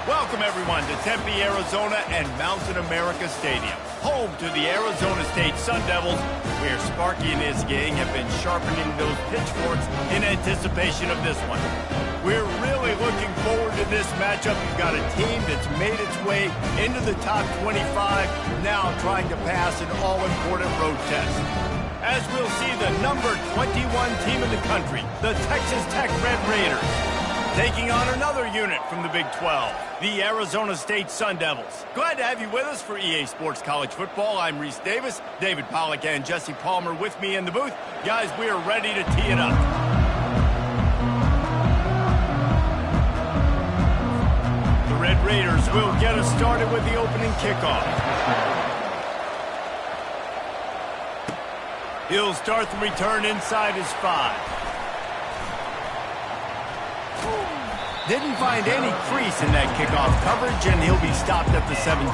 Welcome, everyone, to Tempe, Arizona and Mountain America Stadium, home to the Arizona State Sun Devils, where Sparky and his gang have been sharpening those pitchforks in anticipation of this one. We're really looking forward to this matchup. You've got a team that's made its way into the top 25, now trying to pass an all-important road test. As we'll see the number 21 team in the country, the Texas Tech Red Raiders, taking on another unit from the Big 12, the Arizona State Sun Devils. Glad to have you with us for EA Sports College Football. I'm Reese Davis, David Pollack and Jesse Palmer with me in the booth. Guys, we are ready to tee it up. The Red Raiders will get us started with the opening kickoff. He'll start the return inside his 5. Didn't find any crease in that kickoff coverage, and he'll be stopped at the 17.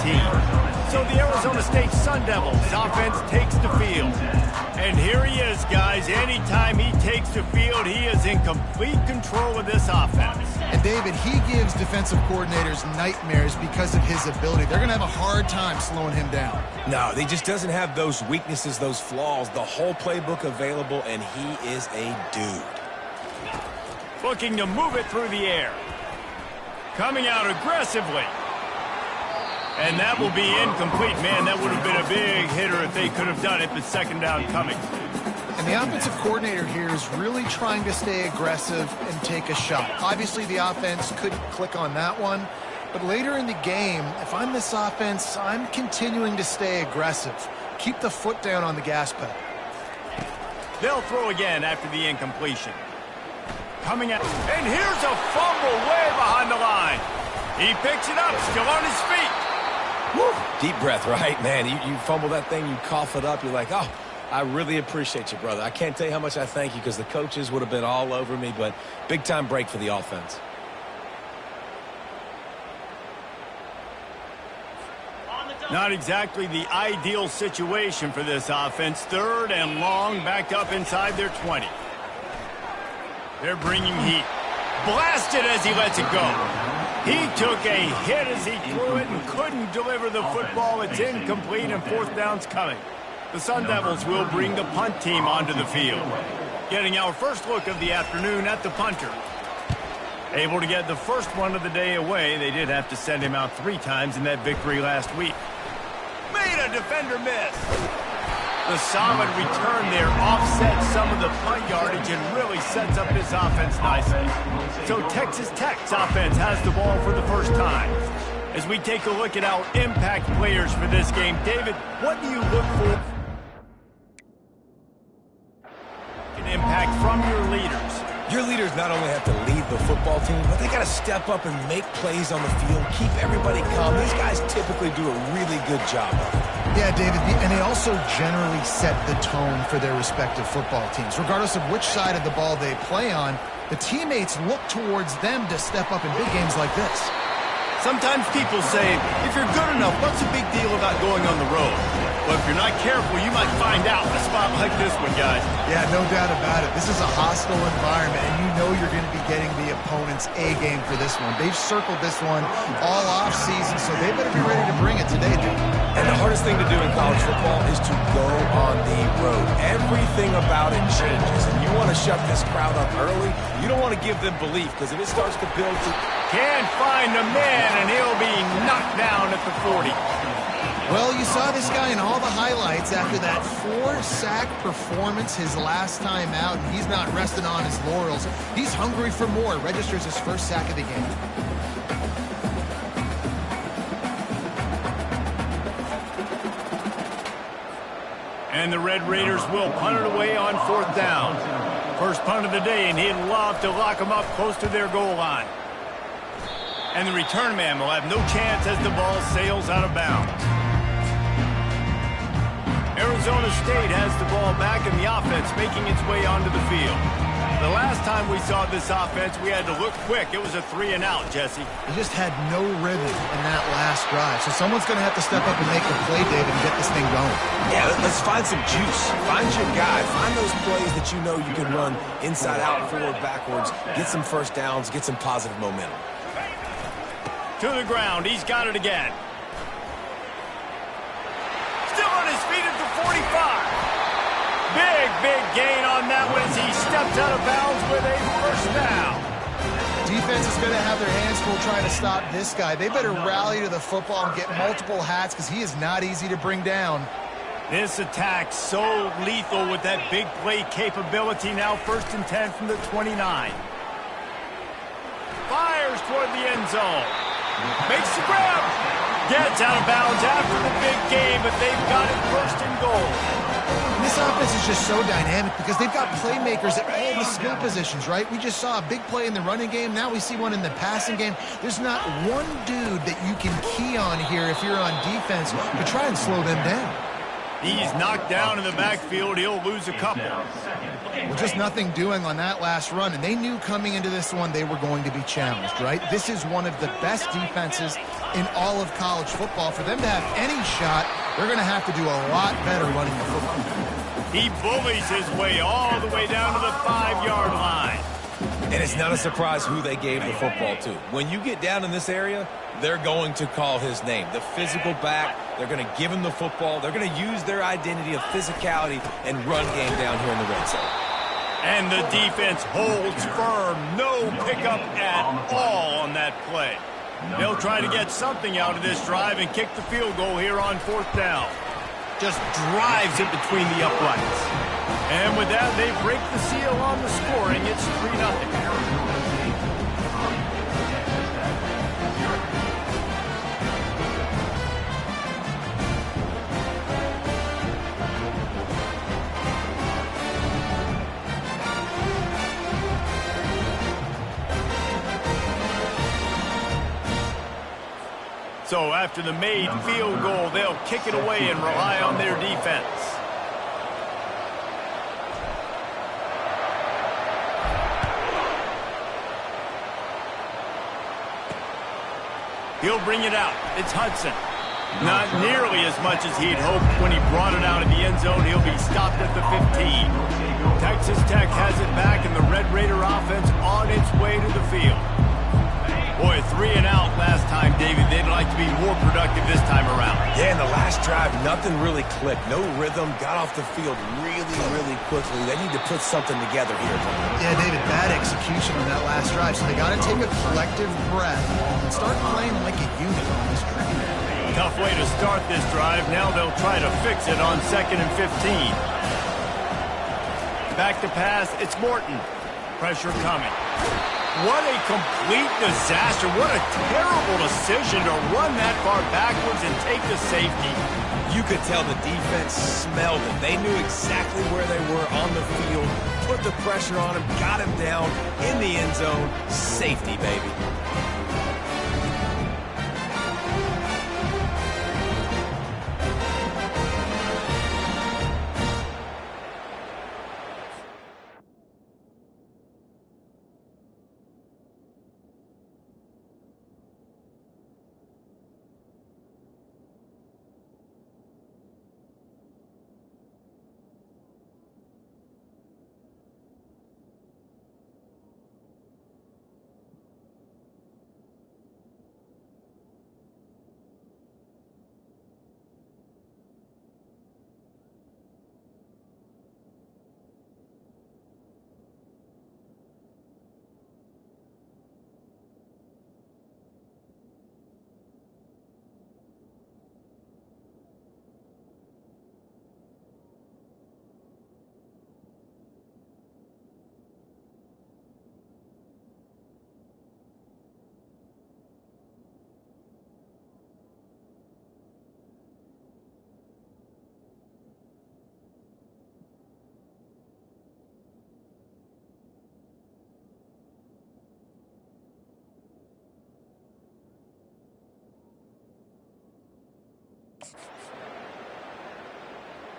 So the Arizona State Sun Devils offense takes the field. And here he is, guys. Anytime he takes the field, he is in complete control of this offense. And David, he gives defensive coordinators nightmares because of his ability. They're going to have a hard time slowing him down. No, he just doesn't have those weaknesses, those flaws. The whole playbook available, and he is a dude. Looking to move it through the air. Coming out aggressively. And that will be incomplete. Man, that would have been a big hitter if they could have done it, but second down coming. And the offensive coordinator here is really trying to stay aggressive and take a shot. Obviously, the offense couldn't click on that one. But later in the game, if I'm this offense, I'm continuing to stay aggressive. Keep the foot down on the gas pedal. They'll throw again after the incompletion. Coming out, and here's a fumble way behind the line. He picks it up, still on his feet. Woo. Deep breath, right, man? You fumble that thing, you cough it up, you're like, oh, I really appreciate you, brother. I can't tell you how much I thank you because the coaches would have been all over me, but big-time break for the offense. Not exactly the ideal situation for this offense. Third and long, backed up inside their 20. They're bringing heat. Blasted as he lets it go. He took a hit as he threw it and couldn't deliver the football. It's incomplete and fourth down's coming. The Sun Devils will bring the punt team onto the field. Getting our first look of the afternoon at the punter. Able to get the first one of the day away. They did have to send him out 3 times in that victory last week. Made a defender miss. The solid return there offsets some of the punt yardage and really sets up this offense nicely. So Texas Tech's offense has the ball for the first time. As we take a look at our impact players for this game, David, what do you look for? An impact from your leaders. Your leaders not only have to lead the football team, but they got to step up and make plays on the field, keep everybody calm. These guys typically do a really good job of it. Yeah, David, and they also generally set the tone for their respective football teams. Regardless of which side of the ball they play on, the teammates look towards them to step up in big games like this. Sometimes people say, if you're good enough, what's the big deal about going on the road? But if you're not careful, you might find out in a spot like this one, guys. Yeah, no doubt about it. This is a hostile environment, and you know you're going to be getting the opponent's A game for this one. They've circled this one all off season, so they better be ready to bring it today, dude. And the hardest thing to do in college football is to go on the road. Everything about it changes, and you want to shut this crowd up early. You don't want to give them belief, because if it starts to build to... Can't find a man, and he'll be knocked down at the 40. Well, you saw this guy in all the highlights after that 4-sack performance his last time out, and he's not resting on his laurels. He's hungry for more. Registers his first sack of the game. And the Red Raiders will punt it away on 4th down. First punt of the day, and he'd love to lock them up close to their goal line. And the return man will have no chance as the ball sails out of bounds. Arizona State has the ball back in the offense, making its way onto the field. The last time we saw this offense, we had to look quick. It was a 3-and-out, Jesse. They just had no rhythm in that last drive. So someone's going to have to step up and make a play, David, and get this thing going. Yeah, let's find some juice. Find your guy. Find those plays that you know you can run inside out, forward, backwards. Get some first downs. Get some positive momentum. To the ground. He's got it again. Still on his feet at the 45. Big gain on that one as he stepped out of bounds with a first down. Defense is going to have their hands full trying to stop this guy. They better rally to the football and get multiple hats because he is not easy to bring down. This attack so lethal with that big play capability. Now 1st and 10 from the 29. Fires toward the end zone. Makes the grab. Gets out of bounds after the big game, but they've got it 1st and goal. This offense is just so dynamic because they've got playmakers at all the skill positions, right? We just saw a big play in the running game. Now we see one in the passing game. There's not one dude that you can key on here if you're on defense to try and slow them down. He's knocked down in the backfield. He'll lose a couple. Well, just nothing doing on that last run, and they knew coming into this one they were going to be challenged, right? This is one of the best defenses in all of college football. For them to have any shot, they're going to have to do a lot better running the football. He bullies his way all the way down to the 5-yard line. And it's not a surprise who they gave the football to. When you get down in this area, they're going to call his name. The physical back, they're going to give him the football. They're going to use their identity of physicality and run game down here in the red zone. And the defense holds firm. No pickup at all on that play. They'll try to get something out of this drive and kick the field goal here on 4th down. Just drives it between the uprights. And with that, they break the seal on the scoring. It's 3-0. So after the made field goal, they'll kick it away and rely on their defense. He'll bring it out. It's Hudson. Not nearly as much as he'd hoped when he brought it out of the end zone. He'll be stopped at the 15. Texas Tech has it back, and the Red Raider offense on its way to the field. Boy, 3 and out last time, David. They'd like to be more productive this time around. Yeah, in the last drive, nothing really clicked. No rhythm. Got off the field really quickly. They need to put something together here. Yeah, David, bad execution on that last drive. So they got to take a collective breath and start playing like a unit on this drive. Tough way to start this drive. Now they'll try to fix it on 2nd and 15. Back to pass. It's Morton. Pressure coming. What a complete disaster. What a terrible decision to run that far backwards and take the safety. You could tell the defense smelled it. They knew exactly where they were on the field, put the pressure on him, got him down in the end zone. Safety, baby.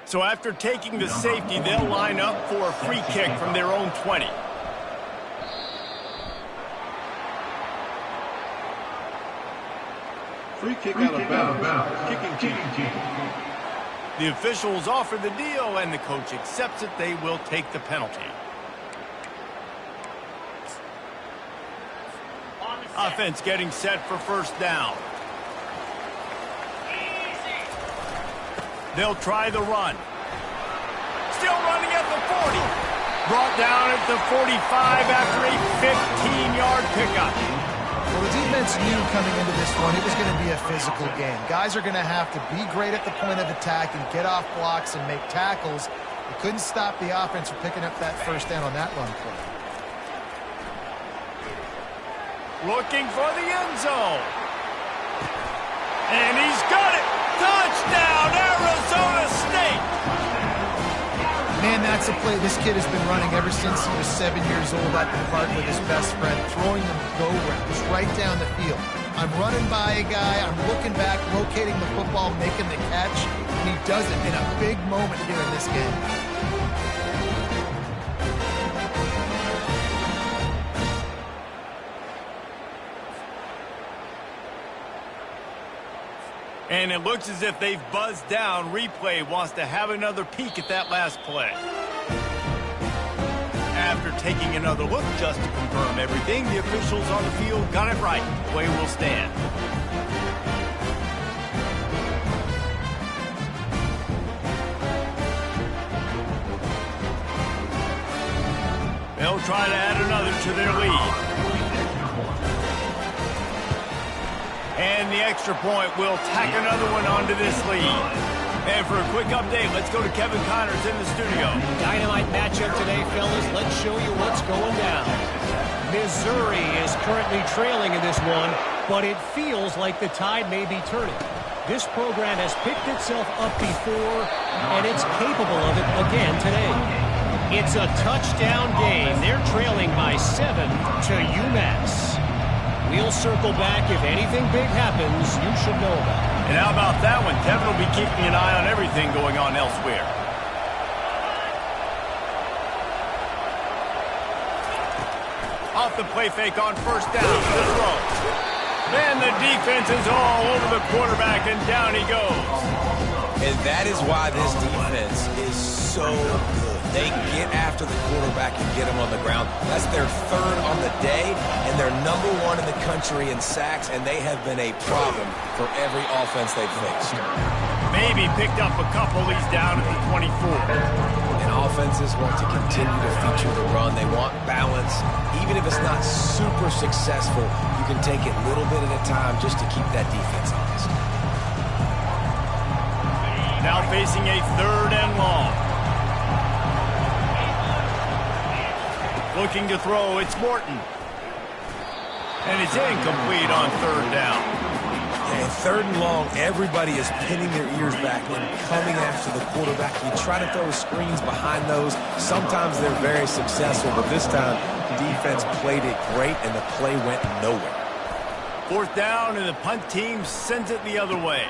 So after taking the safety, they'll line up for a free kick from their own 20. Free kick out of bounds. Kicking team. The officials offer the deal, and the coach accepts it. They will take the penalty. Offense getting set for first down. They'll try the run. Still running at the 40. Brought down at the 45 after a 15-yard pickup. Well, the defense knew coming into this one it was going to be a physical game. Guys are going to have to be great at the point of attack and get off blocks and make tackles. They couldn't stop the offense from picking up that first down on that run play. Looking for the end zone. And he's got it. Touchdown, Arizona State. Man, that's a play this kid has been running ever since he was 7 years old at the park with his best friend, throwing them go routes right down the field. I'm running by a guy, I'm looking back, locating the football, making the catch, and he does it in a big moment here in this game. And it looks as if they've buzzed down. Replay wants to have another peek at that last play. After taking another look just to confirm everything, the officials on the field got it right. Play will stand. They'll try to add another to their lead. And the extra point will tack another one onto this lead. And for a quick update, let's go to Kevin Connors in the studio. Dynamite matchup today, fellas. Let's show you what's going down. Missouri is currently trailing in this one, but it feels like the tide may be turning. This program has picked itself up before, and it's capable of it again today. It's a touchdown game. They're trailing by 7 to UMass. We'll circle back. If anything big happens, you should know about it. And how about that one? Kevin will be keeping an eye on everything going on elsewhere. Off the play fake on first down. The throw. And the defense is all over the quarterback, and down he goes. And that is why this defense is so good. They get after the quarterback and get him on the ground. That's their third on the day, and they're #1 in the country in sacks, and they have been a problem for every offense they've faced. Maybe picked up a couple. He's down at the 24. And offenses want to continue to feature the run. They want balance. Even if it's not super successful, you can take it little bit at a time just to keep that defense honest. Now facing a 3rd and long. Looking to throw, it's Morton. And it's incomplete on 3rd down. And 3rd and long, everybody is pinning their ears back and coming after the quarterback. You try to throw screens behind those. Sometimes they're very successful, but this time, defense played it great, and the play went nowhere. 4th down, and the punt team sends it the other way.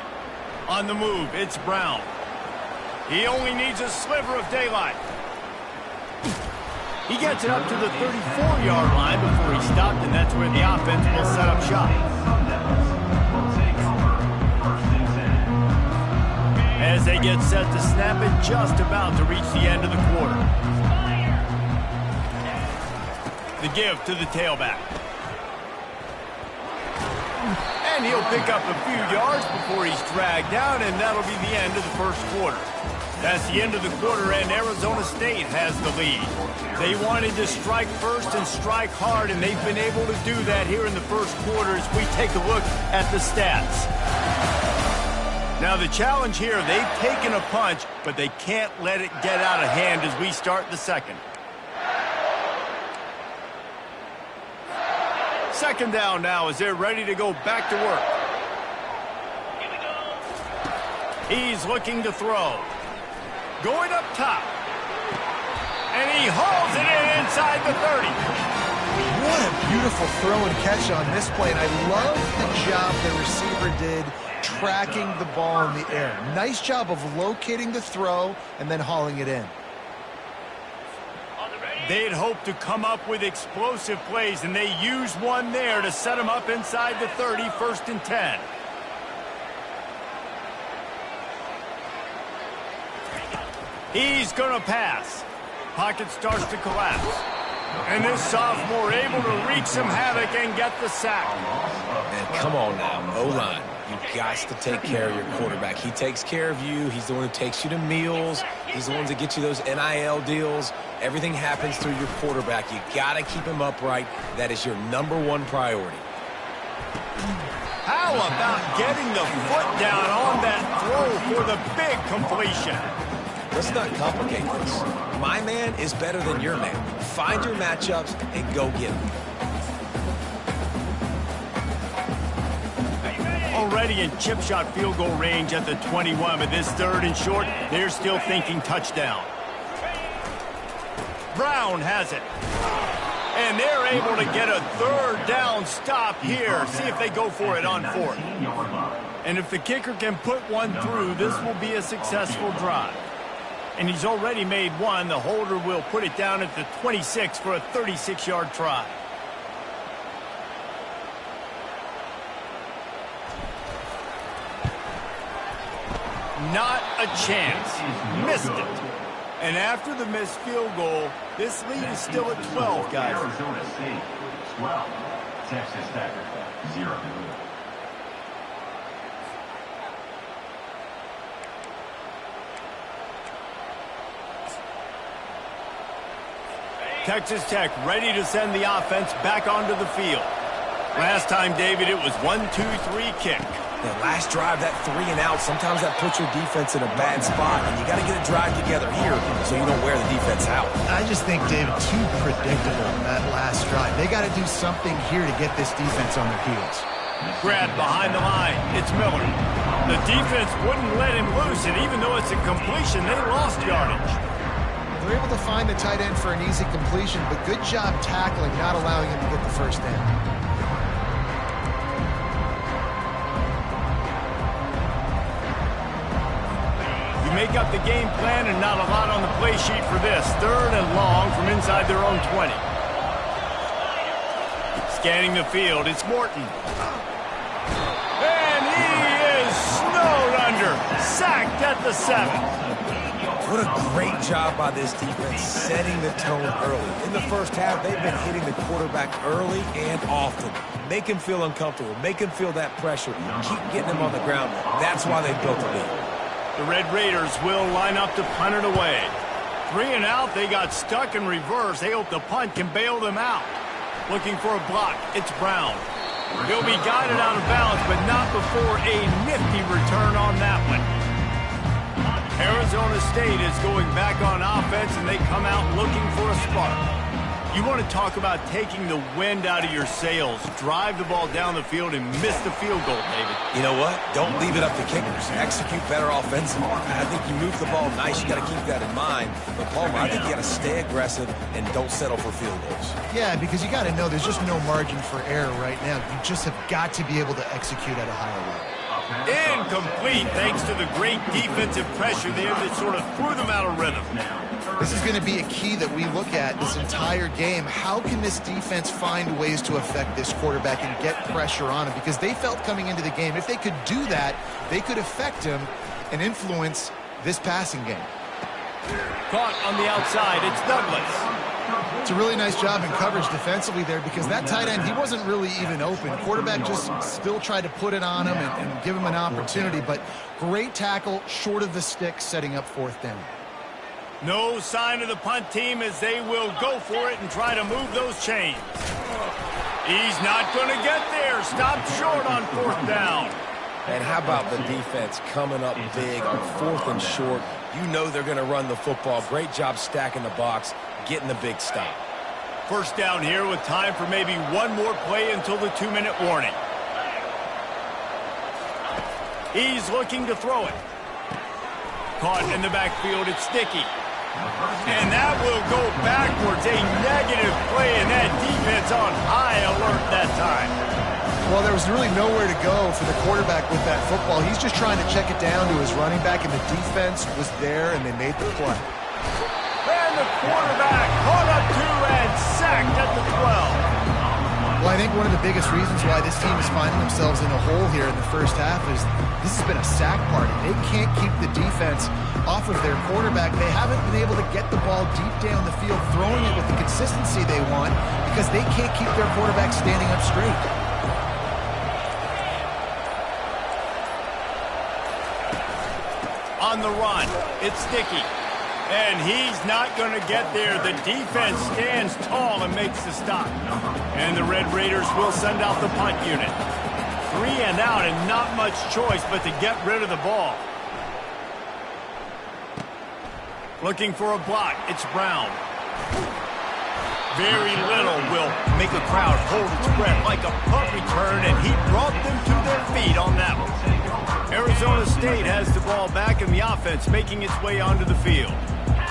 On the move, it's Brown. He only needs a sliver of daylight. He gets it up to the 34-yard line before he stopped, and that's where the offense will set up shop. As they get set to snap it, just about to reach the end of the quarter. The give to the tailback. And he'll pick up a few yards before he's dragged down, and that'll be the end of the first quarter. That's the end of the quarter, and Arizona State has the lead. They wanted to strike first and strike hard, and they've been able to do that here in the first quarter as we take a look at the stats. Now the challenge here, they've taken a punch, but they can't let it get out of hand as we start the second. 2nd down now as they're ready to go back to work. He's looking to throw. Going up top. And he hauls it in inside the 30. What a beautiful throw and catch on this play, and I love the job the receiver did tracking the ball in the air. Nice job of locating the throw and then hauling it in. They'd hoped to come up with explosive plays, and they used one there to set them up inside the 30, 1st and 10. He's going to pass. Pocket starts to collapse. And this sophomore able to wreak some havoc and get the sack. And come on now, O-line. You've got to take care of your quarterback. He takes care of you. He's the one who takes you to meals. He's the one that gets you those NIL deals. Everything happens through your quarterback. You got to keep him upright. That is your #1 priority. How about getting the foot down on that throw for the big completion? Let's not complicate this. My man is better than your man. Find your matchups and go get them. Already in chip shot field goal range at the 21, but this 3rd and short, they're still thinking touchdown. Brown has it. And they're able to get a 3rd down stop here. See if they go for it on 4th. And if the kicker can put one through, this will be a successful drive. And he's already made one. The holder will put it down at the 26 for a 36-yard try. Not a chance. Missed it. And after the missed field goal, this lead is still at 12, guys. Arizona State, 12. Texas Tech, 0. Texas Tech ready to send the offense back onto the field. Last time, David, it was 1-2-3 kick. That last drive, that 3 and out, sometimes that puts your defense in a bad spot, and you got to get a drive together here so you don't wear the defense out. I just think, David, too predictable that last drive. They got to do something here to get this defense on their heels. Grabbed behind the line. It's Miller. The defense wouldn't let him loose, and even though it's a completion, they lost yardage. They're able to find the tight end for an easy completion, but good job tackling, not allowing him to get the first down. You make up the game plan and not a lot on the play sheet for this. 3rd and long from inside their own 20. Scanning the field, it's Morton. And he is snowed under. Sacked at the 7. What a great job by this defense setting the tone early. In the first half, they've been hitting the quarterback early and often. Make him feel uncomfortable. Make him feel that pressure. Keep getting him on the ground. That's why they built the lead. The Red Raiders will line up to punt it away. 3 and out, they got stuck in reverse. They hope the punt can bail them out. Looking for a block, it's Brown. He'll be guided out of bounds, but not before a nifty return on that one. Arizona State is going back on offense, and they come out looking for a spark. You want to talk about taking the wind out of your sails. Drive the ball down the field and miss the field goal, David. You know what? Don't leave it up to kickers. Execute better offensively. I think you move the ball nice. You got to keep that in mind. But, Palmer, I think you got to stay aggressive and don't settle for field goals. Yeah, because you got to know there's just no margin for error right now. You just have got to be able to execute at a higher level. Incomplete thanks to the great defensive pressure there that sort of threw them out of rhythm. This is going to be a key that we look at this entire game. How can this defense find ways to affect this quarterback and get pressure on him? Because they felt coming into the game, if they could do that, they could affect him and influence this passing game. Caught on the outside, it's Douglas. It's a really nice job in coverage defensively there because that tight end, he wasn't really even open. Quarterback just still tried to put it on him and give him an opportunity, but great tackle short of the stick, setting up 4th down. No sign of the punt team as they will go for it and try to move those chains. He's not going to get there. Stopped short on 4th down. And how about the defense coming up big on 4th and short? You know they're going to run the football. Great job stacking the box, getting the big stop. First down here with time for maybe one more play until the 2-minute warning. He's looking to throw it. Caught in the backfield, it's Sticky. And that will go backwards. A negative play, and that defense on high alert that time. Well, there was really nowhere to go for the quarterback with that football. He's just trying to check it down to his running back, and the defense was there, and they made the play. And the quarterback caught up to and sacked at the 12. Well, I think one of the biggest reasons why this team is finding themselves in a hole here in the first half is this has been a sack party. They can't keep the defense off of their quarterback. They haven't been able to get the ball deep down the field, throwing it with the consistency they want because they can't keep their quarterback standing up straight. On the run, it's Sticky. And he's not going to get there. The defense stands tall and makes the stop. And the Red Raiders will send out the punt unit. 3 and out and not much choice but to get rid of the ball. Looking for a block. It's Brown. Very little will make a crowd hold its breath like a punt return, and he brought them to their feet on that one. Arizona State has the ball back in the offense, making its way onto the field.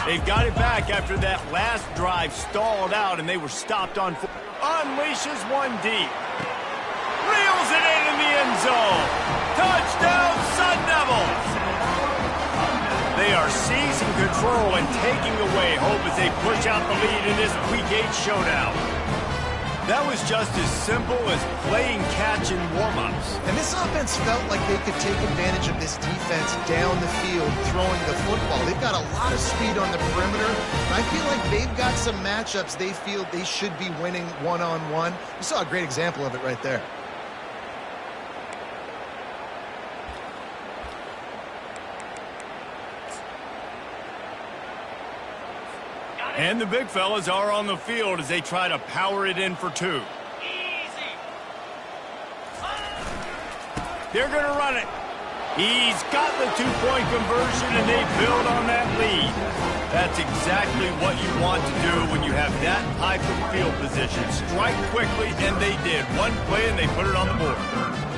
They've got it back after that last drive stalled out, and they were stopped on foot. Unleashes one deep. Reels it in the end zone. Touchdown, Sun Devils! They are seizing control and taking away hope as they push out the lead in this Week 8 showdown. That was just as simple as playing catch in warm-ups. And this offense felt like they could take advantage of this defense down the field throwing the football. They've got a lot of speed on the perimeter, and I feel like they've got some matchups they feel they should be winning one-on-one. You saw a great example of it right there. And the big fellas are on the field as they try to power it in for 2. They're going to run it. He's got the 2-point conversion, and they build on that lead. That's exactly what you want to do when you have that type of field position. Strike quickly, and they did. One play, and they put it on the board.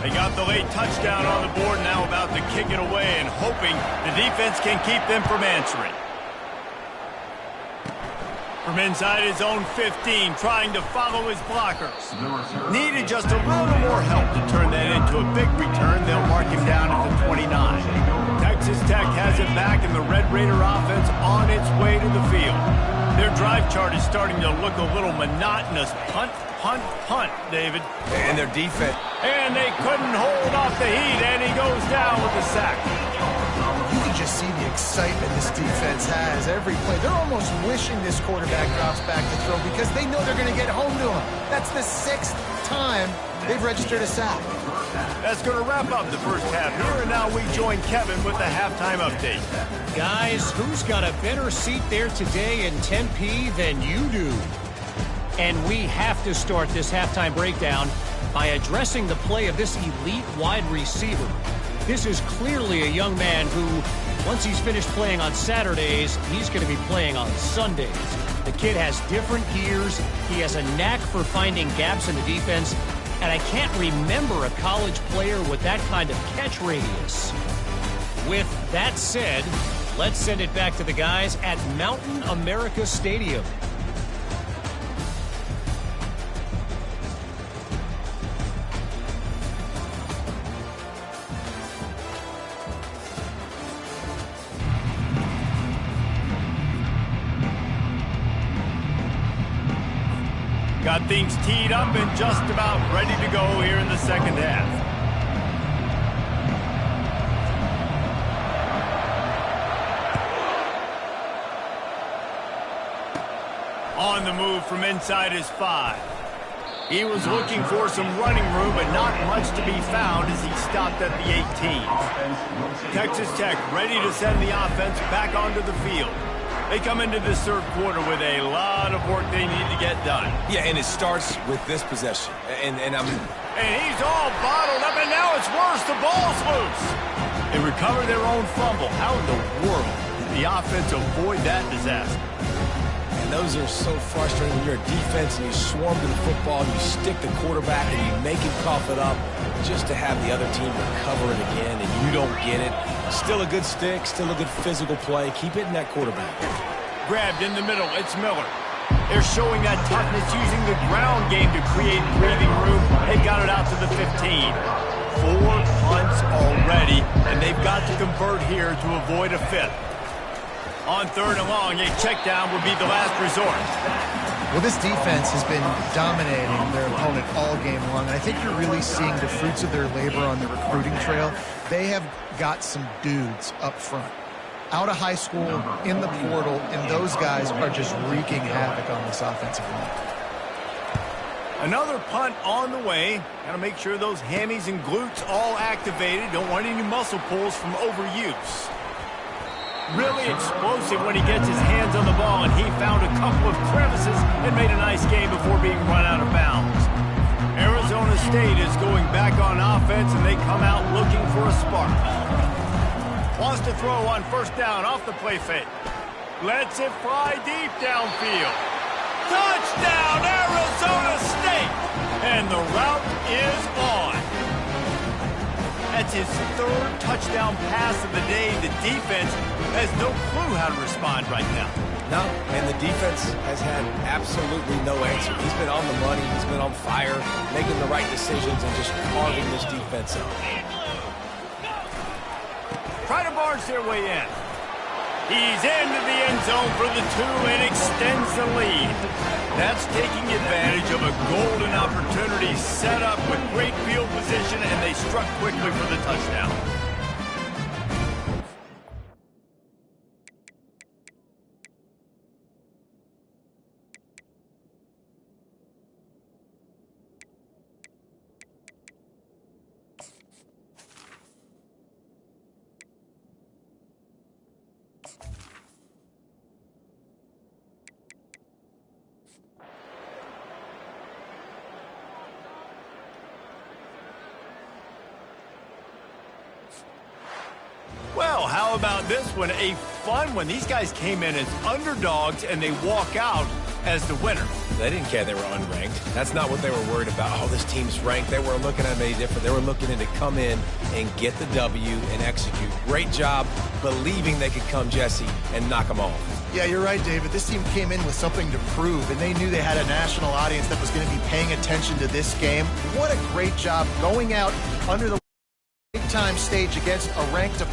They got the late touchdown on the board, now about to kick it away and hoping the defense can keep them from answering. From inside his own 15, trying to follow his blockers. Needed just a little more help to turn that into a big return. They'll mark him down at the 29. Texas Tech has it back, and the Red Raider offense on its way to the field. Their drive chart is starting to look a little monotonous. Punt, punt, punt, David. And their defense. And they couldn't hold off the heat, and he goes down with the sack. You can just see the excitement this defense has every play. They're almost wishing this quarterback drops back to throw because they know they're going to get home to him. That's the 6th time they've registered a sack. That's going to wrap up the first half here, and now we join Kevin with the halftime update. Guys, who's got a better seat there today in Tempe than you do? And we have to start this halftime breakdown by addressing the play of this elite wide receiver. This is clearly a young man who, once he's finished playing on Saturdays, he's going to be playing on Sundays. The kid has different gears. He has a knack for finding gaps in the defense. And I can't remember a college player with that kind of catch radius. With that said, let's send it back to the guys at Mountain America Stadium. Got things teed up and just about ready to go here in the second half. On the move from inside his 5. He was looking for some running room, but not much to be found as he stopped at the 18. Texas Tech ready to send the offense back onto the field. They come into this third quarter with a lot of work they need to get done. Yeah, and it starts with this possession. And he's all bottled up, and now it's worse. The ball's loose. They recover their own fumble. How in the world did the offense avoid that disaster? And those are so frustrating when you're a defense and you swarm to the football, you stick the quarterback, and you make him cough it up just to have the other team recover it again, and you don't get it. Still a good stick, still a good physical play. Keep hitting that quarterback. Grabbed in the middle, it's Miller. They're showing that toughness using the ground game to create breathing room. They got it out to the 15. 4 punts already, and they've got to convert here to avoid a 5th. On 3rd and long, a check down would be the last resort. Well, this defense has been dominating their opponent all game long, and I think you're really seeing the fruits of their labor on the recruiting trail. They have got some dudes up front, out of high school, in the portal, and those guys are just wreaking havoc on this offensive line. Another punt on the way. Got to make sure those hammies and glutes all activated. Don't want any muscle pulls from overuse. Really explosive when he gets his hands on the ball, and he found a couple of crevices and made a nice game before being run out of bounds. Arizona State is going back on offense, and they come out looking for a spark. Wants to throw on first down off the play fake. Lets it fly deep downfield. Touchdown, Arizona State! And the route is on. That's his third touchdown pass of the day. The defense has no clue how to respond right now. No, and the defense has had absolutely no answer. He's been on the money. He's been on fire, making the right decisions and just carving this defense up. Try to barge their way in. He's into the end zone for the 2 and extends the lead. That's taking advantage of a golden opportunity set up with great field position, and they struck quickly for the touchdown. Well, how about this one? A fun one. These guys came in as underdogs, and they walk out as the winner. They didn't care they were unranked. That's not what they were worried about. Oh, this team's ranked. They weren't looking at any different. They were looking to come in and get the W and execute. Great job believing they could come, Jesse, and knock them off. Yeah, you're right, David. This team came in with something to prove, and they knew they had a national audience that was going to be paying attention to this game. What a great job going out under the big-time stage against a ranked opponent.